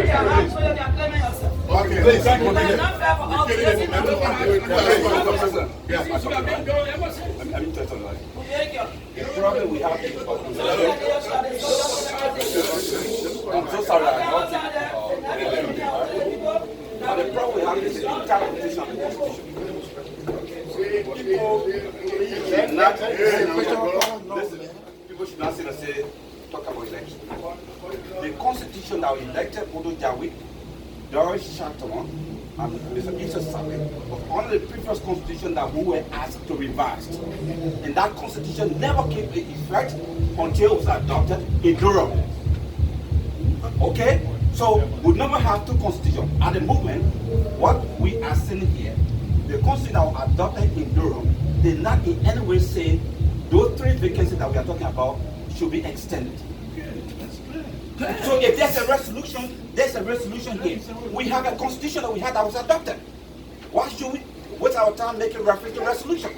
Okay, please. The problem we have is I'm so sorry, I'm not but the problem we have is the interpretation of the Constitution. People should not say, talk about election. The Constitution that we elected Bodo Jawi, Doris Shantaman, and Mr. Isa Sabe was only the previous Constitution that we were asked to revise. And that Constitution never came into effect until it was adopted in Durham. Okay? So we never have two constitutions. At the moment, what we are seeing here, the constitution that was adopted in Durham did not in any way say those 3 vacancies that we are talking about should be extended. So if there's a resolution here. We have a constitution that we had that was adopted. Why should we waste our time making reference to resolution?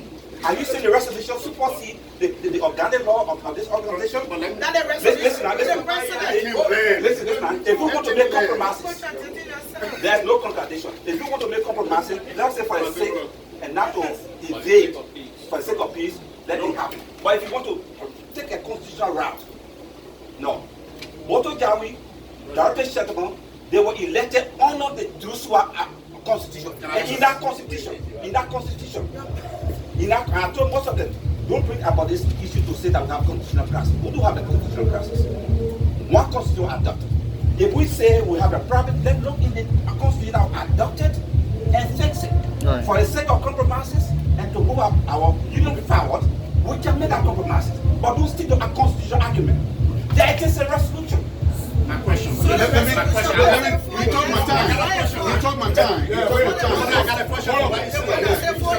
Are you saying the resolution supersede the organic law of this organization? Listen. If we want to make compromises, there's no contradiction. If we want to make compromises, let's say for the sake and not to evade, for the sake of peace, let it happen. But if you want to take a constitutional route, no. Boto Jawi, Dorothy Shetterman, they were elected under the Joshua Constitution. And in that constitution, I told most of them, don't bring about this issue to say that we have constitutional crisis. We do have a constitutional crisis. One constitution adopted. If we say we have a problem, let's look in the constitution that was adopted and fix it. Right. For the sake of compromises and to move our union forward, we can make our compromises. But don't stick to a constitutional argument. There is a resolution. My question. You took my time. I got a question. Can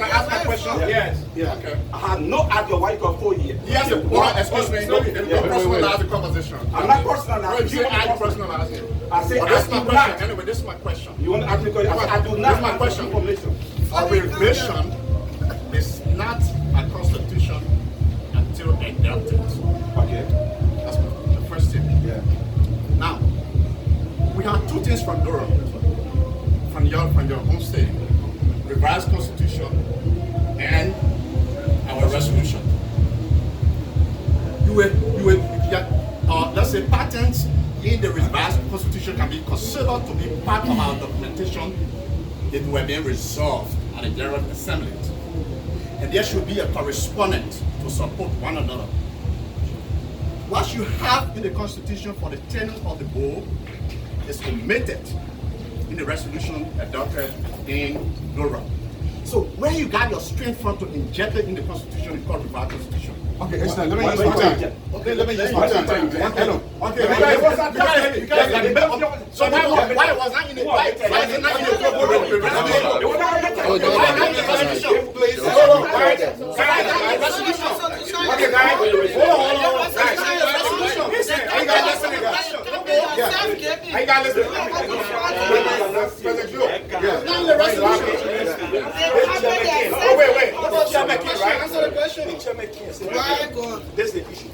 I ask my question? Yes. Yeah. Okay. I have no idea why you got 4 years. Yes. Excuse me. No personalize the conversation. I'm not personalizing. You are personalizing. I say this is my question. Anyway, this is my question. You want to ask me a question? I do not. This is my question. A revision is not a constitution until adopted. Okay. That's the first thing. Yeah. Now, we have 2 things from Durham, from your home state: revised constitution and our resolution. Let's say patents in the revised constitution can be considered to be part of our documentation that were being resolved at the General Assembly, and there should be a correspondent to support one another. What you have in the Constitution for the tenure of the board is omitted in the resolution adopted in Durham. So where you got your strength from to inject it in the Constitution is called revised Constitution. Okay, let me use my time. Okay, let me use my time. Okay, so why was not in the why is it not in the resolution? Please. Okay, guys. Hold on. Are you guys listening? Are you guys listening? Not in the resolution. Oh, wait. Answer the question. This is the issue.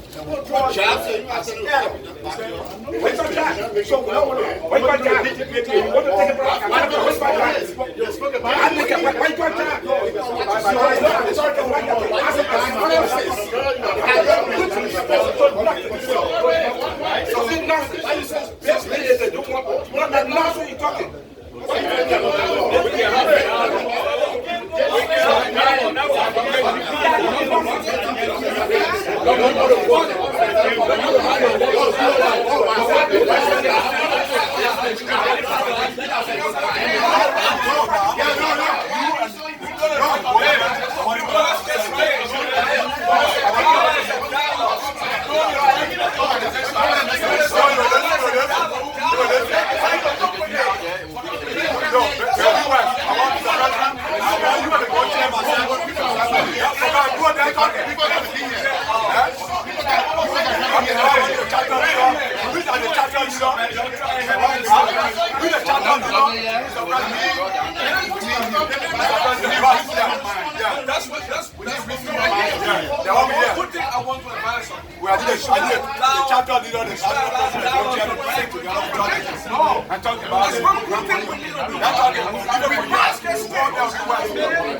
We are the chapter leader I'm talking about it.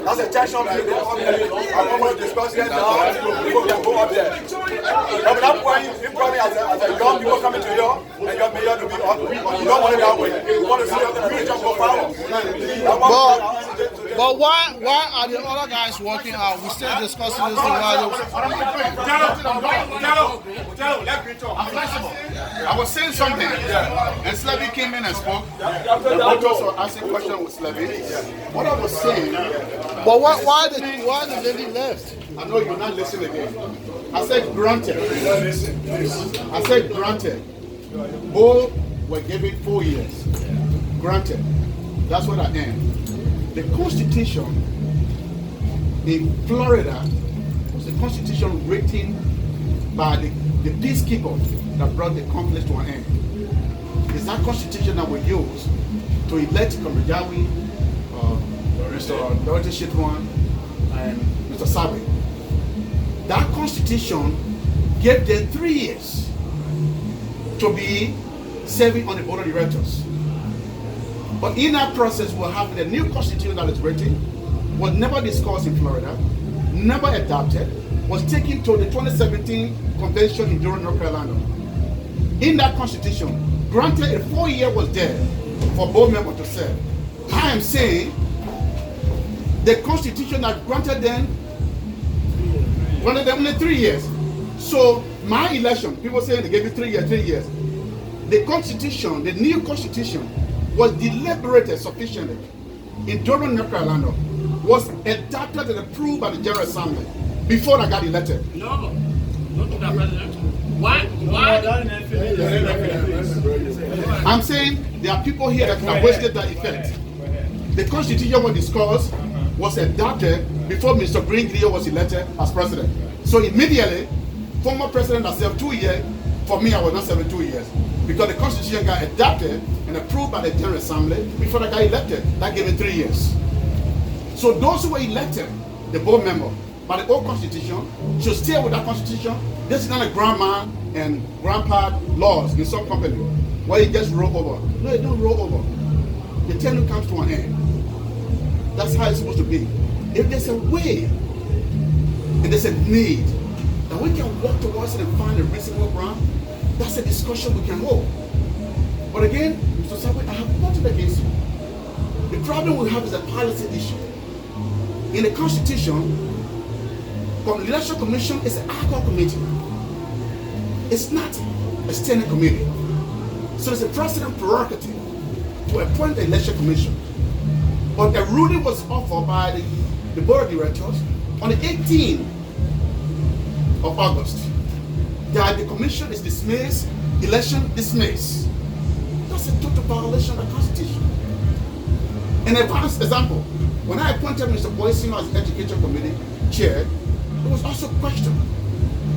That's a tension building up there. I'm going to discuss it now. People can go up there. But that point, you probably as a young people coming to here, and your mayor to be up, you don't want it that way. You want to see the organization go forward. But why are the other guys working out? We still discussing this thing. Let me talk. I'm flexible. I was saying something, and Slevy came in and spoke. The voters were asking questions with Slevy. What I was saying, but why the lady left? I know you're not listening again. I said granted. I said granted. Both were given 4 years. Granted. That's what I am. The Constitution in Florida was a constitution written by the peacekeepers that brought the conflict to an end. It's that constitution that we use to elect Kamrajawi, Mr. Dorothy Shitwan, and Mr. Sabi. That constitution gave them 3 years to be serving on the board of directors. But in that process, we'll have the new constitution that is written, was never discussed in Florida, never adopted, was taken to the 2017 convention in Durham, North Carolina. In that constitution, granted a 4 year was there for board members to serve. I am saying the constitution that granted them only 3 years. So my election, people saying they gave you 3 years, 3 years. The constitution, the new constitution, was deliberated sufficiently in Durham, North Carolina, was adopted and approved by the General Assembly before I got elected. No, not to the president. Why? I'm saying there are people here that have wasted that effect. The constitution was discussed, was adopted before Mr. Green was elected as president. So immediately, former president has served 2 years. For me, I was not serving 2 years. Because the constitution got adopted and approved by the General Assembly before I got elected. That gave me 3 years. So those who were elected, the board member, by the old constitution, should stay with that constitution. This is not a grandma and grandpa laws in some company where you just roll over. No, you don't roll over. The tenure comes to an end. That's how it's supposed to be. If there's a way and there's a need that we can walk towards it and find a reasonable ground, that's a discussion we can hold. But again, Mr. Sabi, I have nothing against you. The problem we have is a policy issue. In the Constitution, the Election Commission is an ad hoc committee. It's not a standing committee. So it's a president prerogative to appoint the Election Commission. But a ruling was offered by the board of directors on the 18th of August that the commission is dismissed, election dismissed. That's a total violation of the Constitution. An advanced example, when I appointed Mr. Boyson as Education Committee Chair, it was also questioned.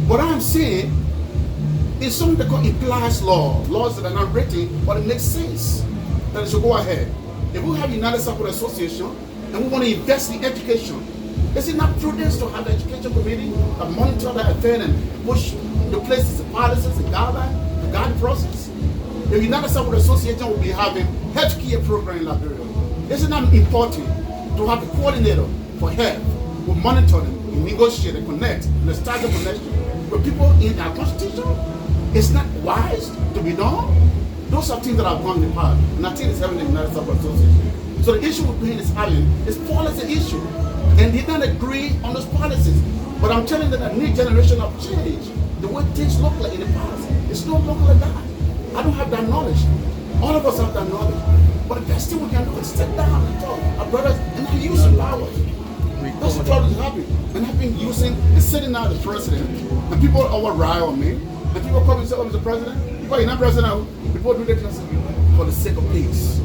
What I'm saying is something they call implies laws that are not written, but it makes sense that it should go ahead. If we have United Sarpo Association and we want to invest in education, is it not prudent to have the Education Committee that monitor that affair and push the places, the policies, the guidelines, the guide process? The United Sarpo Association will be having healthcare program in Liberia. Is it not important to have a coordinator for health who monitor them, and negotiate and connect, and start the connection with people in our constitution? It's not wise to be done. Those are things that have gone in the past, and I think it's having the United Sarpo Association. So the issue with Green is having is policy issue, and they don't agree on those policies. But I'm telling them that a new generation of change, the way things look like in the past, it's no longer like that. I don't have that knowledge. All of us have that knowledge. But the best thing we can do is sit down and talk, our brothers, and not use the power. That's the problem that's happening. And I've been using and sitting out as president, and people over rile on me, and people come and say, oh, Mr. President, you're not president. People do that for the sake of peace.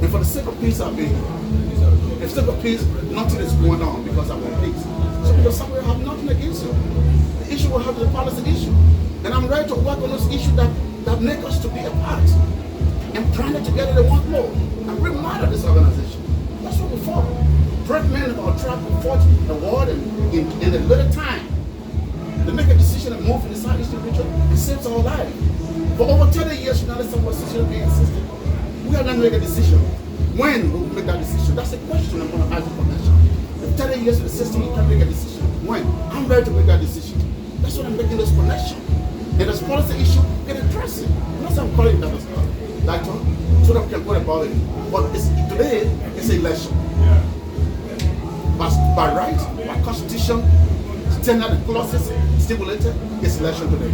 And for the sake of peace, I've been here. For the sake of peace, nothing is going on because I want peace. So because somebody have nothing against you. The issue will have the policy issue. And I'm ready to work on those issues that make us to be apart. And bring it together they want more. And we're mad at this organization. That's what we fought. Great men of our tribe who fought the war in a little time. They make a decision and move in the southeastern region. It saves our life. For over 30 years, United Sarpo Association being existed. We have not made a decision. When will we make that decision? That's a question I'm going to ask the convention. If 30 years in the system, you can't make a decision. When? I'm ready to make that decision. That's what I'm making this connection. And as policy issue, get address it. Not I'm calling it that as like so that we can go about it. But today, it's an election. But by right, by constitution, standard clauses stipulated, it's election today.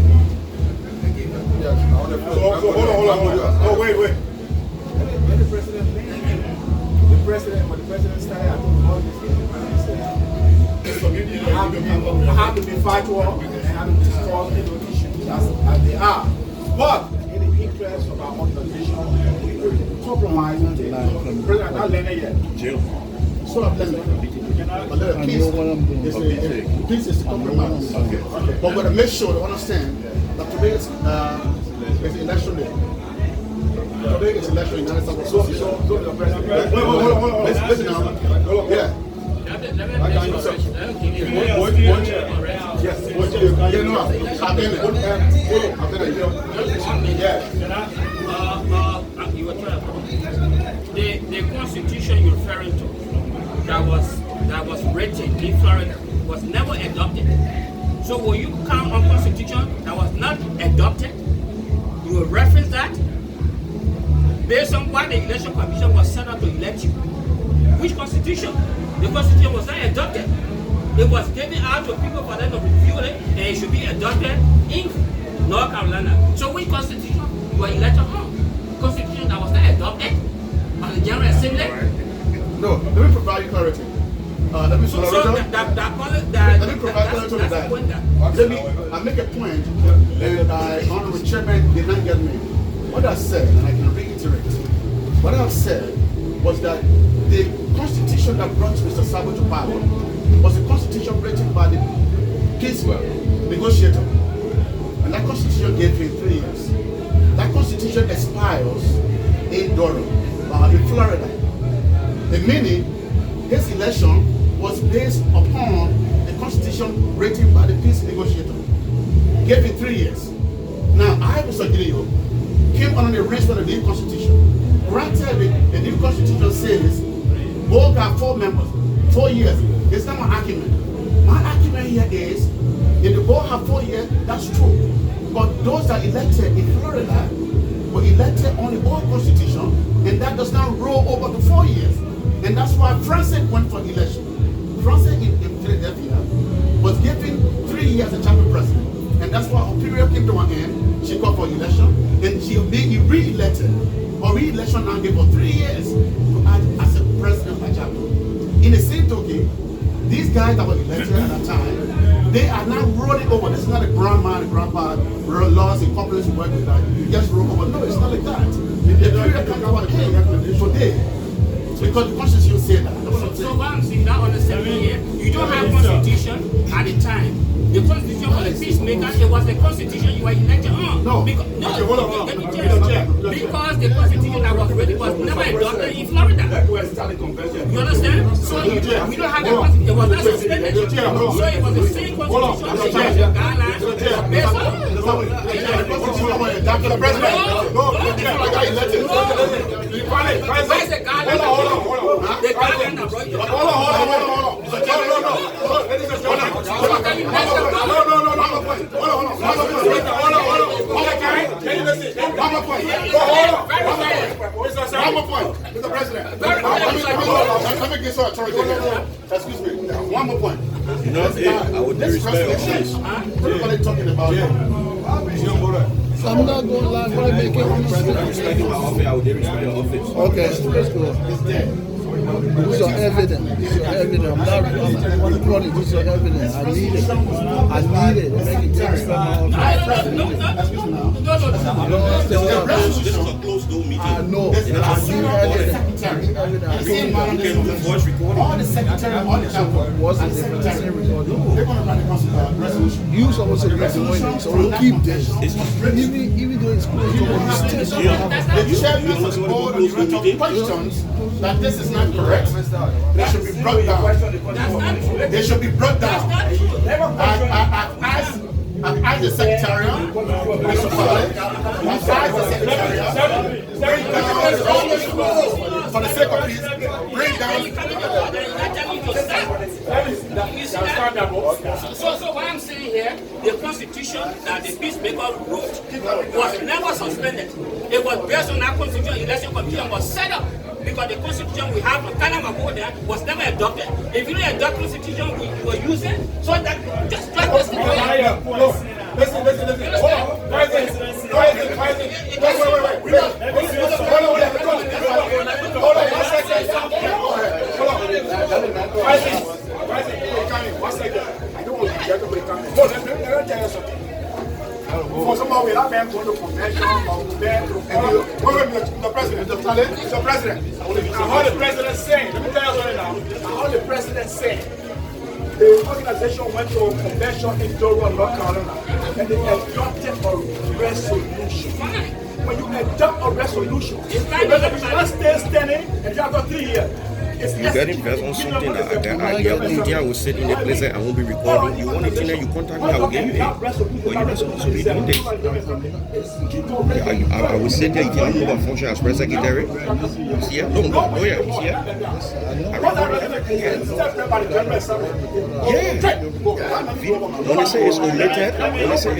So hold on. Oh, wait. When the president started, I think all these things, have to be factual and have to discuss issues as they are. But in the interest of our organization, compromise and President not learning yet. So I'm learning. But the peace is the compromise. Okay. But we're going to make sure to understand that today is election day. Today is election in United Sarpo Association. So the president. Hold on. Listen now. Yeah. Yes. The constitution you're referring to that was written in Florida was never adopted. So will you count on constitution that was not adopted? You will reference that based on why the election commission was set up to elect you. Which constitution? The constitution was not adopted. It was given out to people for them to review it, and it should be adopted in North Carolina. So which constitution were elected on? Constitution that was not adopted by the General Assembly? No, let me provide you clarity. Let me provide clarity on that. I make a point, and Honorable Chairman did not get me. What I said, and I can reiterate, what I said was that the constitution that brought Mr. Sarpo to power was a constitution written by the peace negotiator. And that constitution gave him 3 years. That constitution expires in Durham, in Florida. Meaning, his election was based upon the constitution written by the peace negotiator. Gave him 3 years. Now, I, Mr. Gideon, came under the arrangement of the new constitution. Granted, the new constitution says both got 4 members, 4 years. It's not my argument. My argument here is, if the board have 4 years, that's true. But those that elected in Florida were elected on the old constitution, and that does not roll over to 4 years. And that's why Francis went for election. Francis in Philadelphia was given 3 years as chapter president. And that's why her period came to an end. She called for election, and she'll be re-elected. Or re-election now gave her 3 years to act as a president of chapter. In the same token, these guys that were elected at that time, they are now rolling over. This is not a grandma and grandpa laws and corporates work with that. You just roll over. No, it's not like that. The period comes to an end today. Because the constitution said that. So what I'm saying, that understanding here, you don't have constitution at the time. The constitution was a peacemaker, it was the constitution you were elected on. Because the constitution that was ready was never adopted in Florida. You understand? So you don't have the constitution, it was not suspended. So it was the same constitution that changed the guidelines based on. The president. Where's the guideline? The guideline that brought you. Mr. President, let me get some authority. Excuse me. One more point. You know, I would respect everybody talking about I'm not going to lie, but I make it respect my office. I would respect your office. Okay, let's go. it's dead. This is your evidence. This is your evidence. I'm recording. This is your evidence. I need it. I need it. Make it take from my office. Excuse me now. I don't understand what I'm doing. This is a closed door meeting. I know. I need evidence. secretary. And the You same man on can do voice recording. all the secretary, all the chapter, What's the and the difference? secretary, Same recording. they're going to run the resolution. You supposed to be doing it, so we'll keep this. It's Even though it's close to what you still don't have. The chairman of the board of directors questions that this is not correct. They should be brought down. They should be brought down. I've asked the secretariat, Mr. Fowler, I've asked the secretariat, bring down for the sake of peace, bring down. So what I'm saying here, the constitution that the peacemaker wrote was never suspended. It was based on that constitution. Election commission was set up because the constitution we have on Kanamago there was never adopted. If you don't adopt constitution we were using, so that just like this. Listen. Hold on. Wait. Hold on 1 second. Hold on. One second. I don't want to get everybody coming. Hold on. Let me tell you something. For someone without them going to convention or there, the president, the president. I heard the president saying, let me tell you something now. I heard the president saying, the organization went to a convention in Durham, North Carolina, and they adopted a resolution. When you adopt a resolution, the resolution not stay standing and you have got 3 years. You got invest on something that I will sit in a place that I won't be recording. You want anything that you contact me, I will give you it. But you're not supposed to be doing this. I will sit there, you cannot move and function as press secretary. He's here. No, yeah, he's here. I record everything. Yeah. When they say it's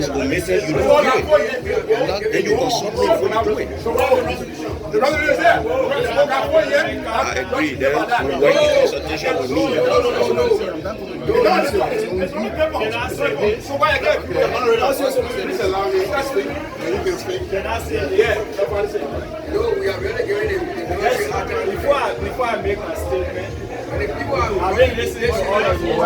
omitted, you don't do it. Then you consult me before you do it. The president is there. I agree. Then when you work in consultation with me, So why again? Please allow me to speak. You can speak. Can I say? Yeah. No, we are really giving him. Before I make a statement, I've been listening to all of you.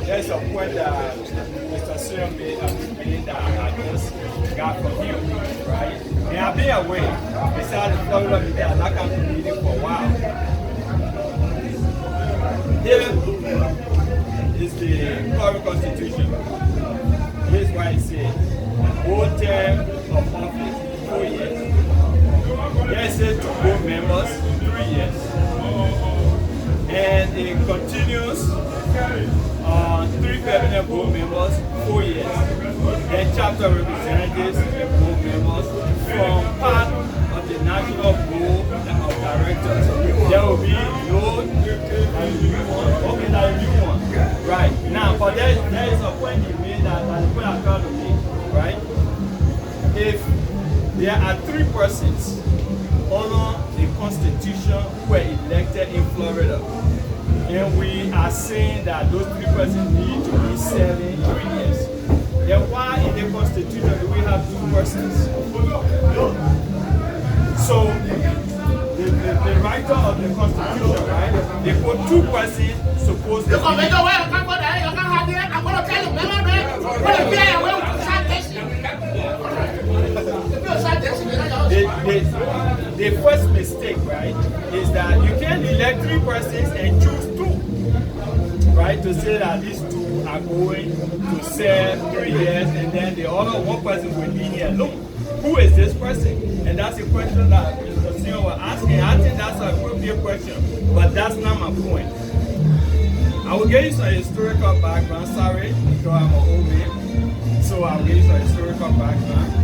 There's a point that Mr. Sion made that I just got from you, right? And I've been away. Besides the Florida meeting, I'm not coming to meeting for a while. Here is the current constitution. Here's why it says, whole term of office, 4 years. Here it says to board members, 3 years. And it continues on 3 permanent board members, 4 years. Then chapter representatives and board members from part of the national board of directors. There will be no new one. Right. Now, but there is a point you made that the point I'm trying to make, right? If there are 3 persons under the Constitution who were elected in Florida, and we are saying that those 3 persons need to be serving 3 years, then why in the Constitution do we have 2 persons? So the writer of the Constitution, right? They put 2 persons supposed to be. The first mistake, right, is that you can elect 3 persons and choose 2, right, to say that these 2 are going to serve 3 years and then the other 1 person will be here alone. Who is this person? And that's a question that Mr. Sion was asking. I think that's an appropriate question, but that's not my point. I will give you some historical background. Sorry, because I'm an old man. So I'll give you some historical background.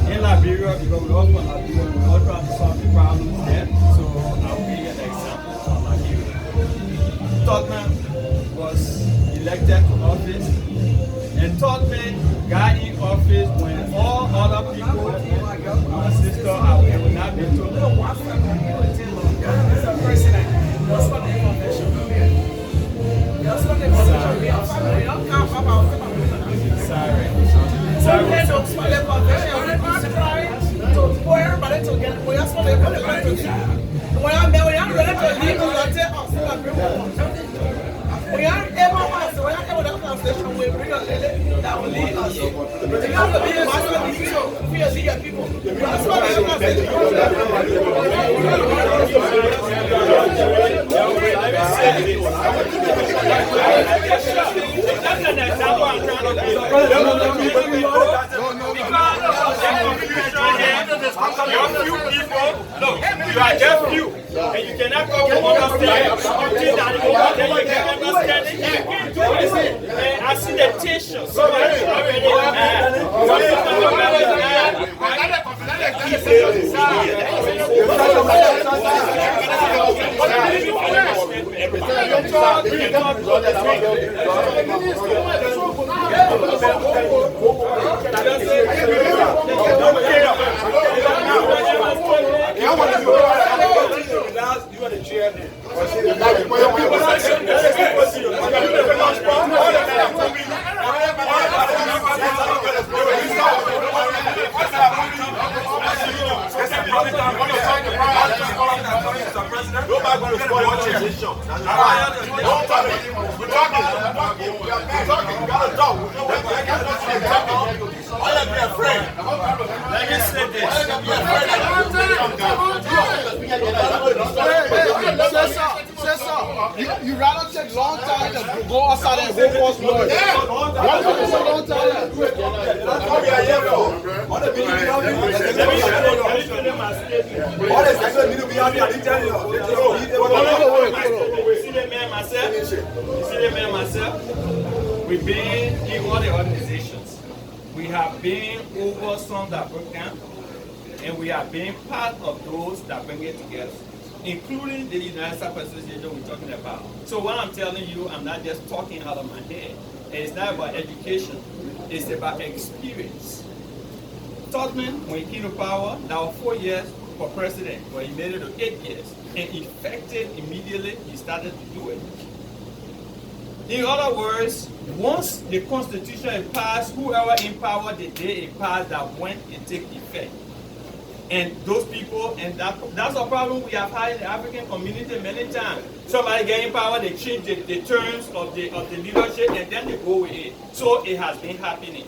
In Liberia, because we all from Liberia, we all try to solve the problems there. So I'll give you an example from Liberia. Tottenham was elected to office, and Tottenham got in office when all other people, my sister, I will not be told. Mr. President, that's what the information. That's what the information. We aren't able to have a conversation with real leaders that will lead us. We have to be a master decision. We are leading people. That's why we have you are just you, and you cannot come to understand something that you can understand it. I see the tension. Somebody already You are the chairman. You rather take long time to go outside and go force noise. Why do you take long time? That's what we are here for. All the people all the sections need to be happy and tell you. See the man myself. We've been in all the organizations. We have been over some that broke down, and we have been part of those that bring it together, including the United Sarpo Association we're talking about. So what I'm telling you, I'm not just talking out of my head. It's not about education. It's about experience. Tubman, when he came to power, that was 4 years for president, but he made it to 8 years. And effective immediately, he started to do it. In other words, once the Constitution is passed, whoever in power the day it passed, that went and take effect. And those people, and that's a problem we have had in the African community many times. Somebody get in power, they change the terms of the leadership, and then they go with it. So it has been happening.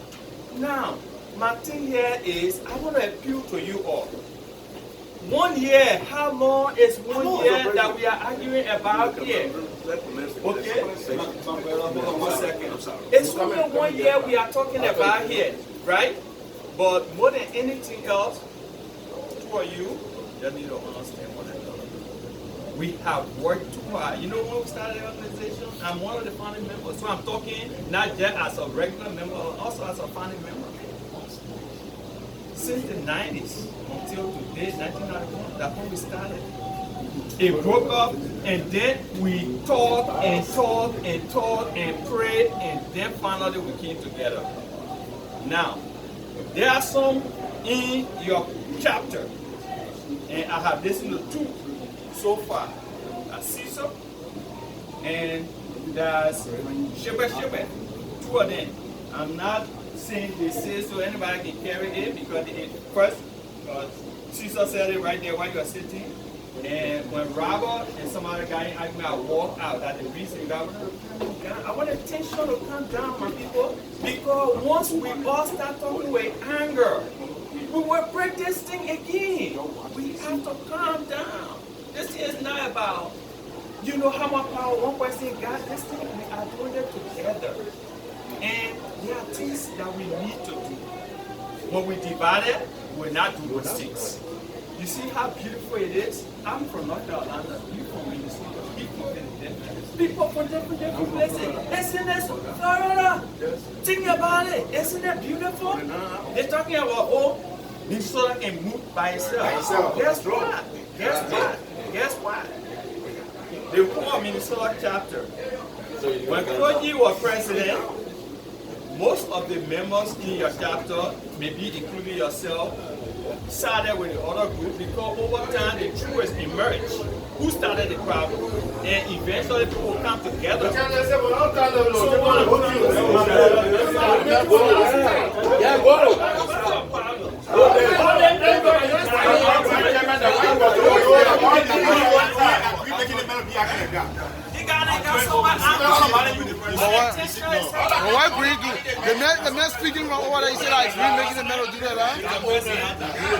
Now, my thing here is, I want to appeal to you all. 1 year, how long is 1 year that we are arguing about here? Okay? 1 second. It's only 1 year we are talking about here, right? But more than anything else, for you, you need to understand one another. We have worked too hard. You know when we started the organization? I'm one of the founding members. So I'm talking not just as a regular member, but also as a founding member. Since the 90s until today, 1991, that's when we started. It broke up, and then we talked and talked and talked and prayed, and then finally we came together. Now, there are some in your chapter, and I have listened to 2 so far. That's Caesar, and there's Shebe, 2 of them. I'm not saying they say so anybody can carry it, because first, Caesar said it right there while you are sitting. And when Robert and some other guy I walked out, that the reason that I want the tension to come down, my people, because once we all start talking with anger, we will break this thing again. We have to calm down. This thing is not about, you know, how much power one person got. This thing, we are doing it together. And there are things that we need to do. When we divide it, we will not do those things. You see how beautiful it is? I'm from North Carolina. You from Minnesota. People from different places. Isn't this Florida? Think about it. Isn't that beautiful? They're talking about, oh, Minnesota can move by itself. Guess what? Guess what? The whole Minnesota chapter. When Koji was president, most of the members in your chapter, maybe including yourself, started with the other group, because over time the truth emerged. Who started the problem? And eventually people come together. But why Green do? The man speaking from over there, he said like Green making the metal do that, huh?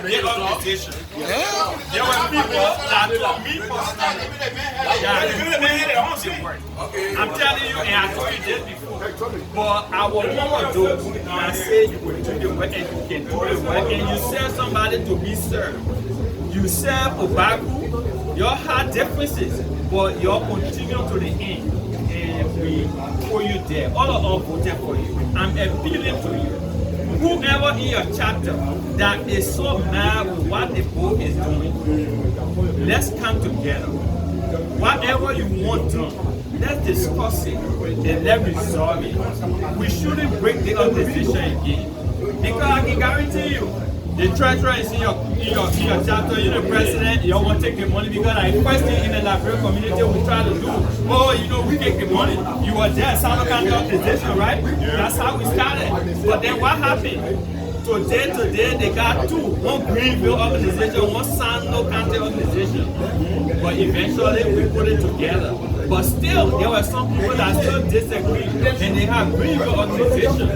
The organization. Yeah. There were people that told me personally. I'm telling you, and I told you this before. But I was one of those that say you will do the work and you can do the work, and you sell somebody to be served. You serve Obaku, you had differences, but you continue to the end. And we put you there. All of us voted for you. I'm appealing to you. Whoever in your chapter that is so mad with what the book is doing, let's come together. Whatever you want done, let's discuss it and let's resolve it. We shouldn't break the organization again. Because I can guarantee you, the treasurer is in your chapter, you're the president, you don't want to take the money because like first thing in the Liberian community we try to do, oh, we take the money. You were there, South County organization, right? That's how we started. But then what happened? Today they got two, one Greenville organization, one Sando County organization. But eventually we put it together. But still, there were some people that still disagree and they have Greenville organization.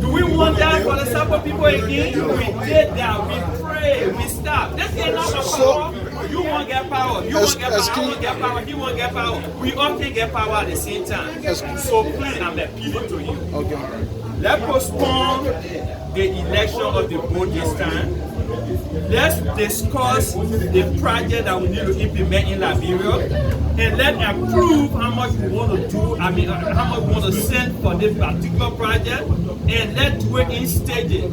Do we want that for the Sarpo people again? We did that, we prayed, we stopped. This is not a power. You won't get power, you won't get power, I won't get power, he won't get power. We all can get power at the same time. So please, I'm appealing to you. Okay. Let's postpone the election of the board this time. Let's discuss the project that we need to implement in Liberia, and let's approve how much we want to do, how much we want to send for this particular project, and let's do it in stages.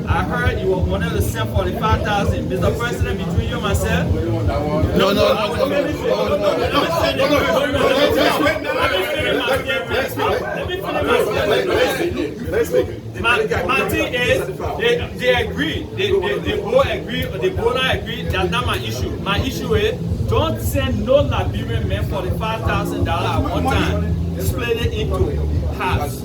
I heard you wanted to send 45,000. Mr. President, between you and myself? No. My thing is, they agree. They both agree. They both not agree. That's not my issue. My issue is, don't send no Liberian men $45,000 at one time. Split it into halves.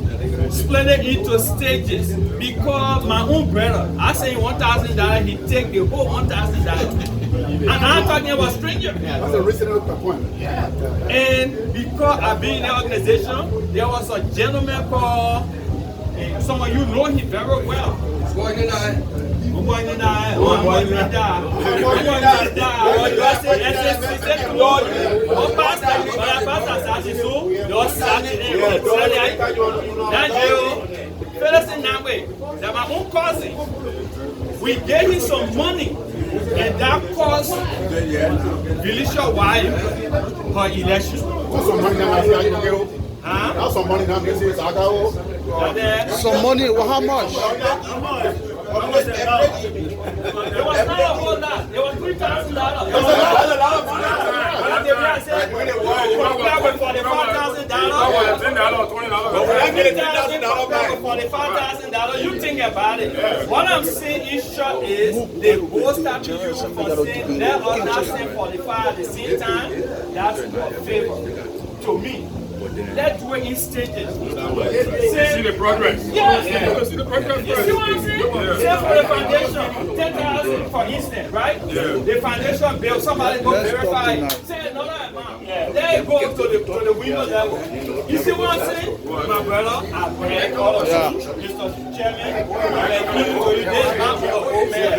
Split it into stages. Because my own brother, I say $1,000, he take the whole $1,000. And I'm talking about strangers. That's a reasonable point. And because I've been in the organization, there was a gentleman called, some of you know him very well. That my own cousin, we gave him some money, and that cost Felicia Wire her election. That's some money now. Some money, well, how much? There was not a whole lot. There was $3,000. There was a lot of money. I said, we got $45,000. $45,000. You think about it. What I'm saying in short is they both start to use for saying let us not send 45 at the same time. That's a favor to me. Let's do it in stages. See the progress. Yes. See the progress. You see what I'm saying? Say for the foundation, 10,000 for instance, right? The foundation bill, somebody go verify it. Say another amount. Then go to the window level. You see what I'm saying? My brother, I beg all of you, Mr. Chairman, I'm appealing to you this man for the whole man.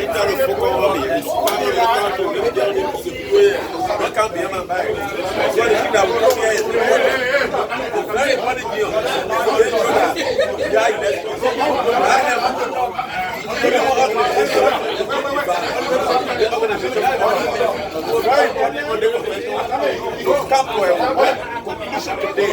Don't come to a conclusion today.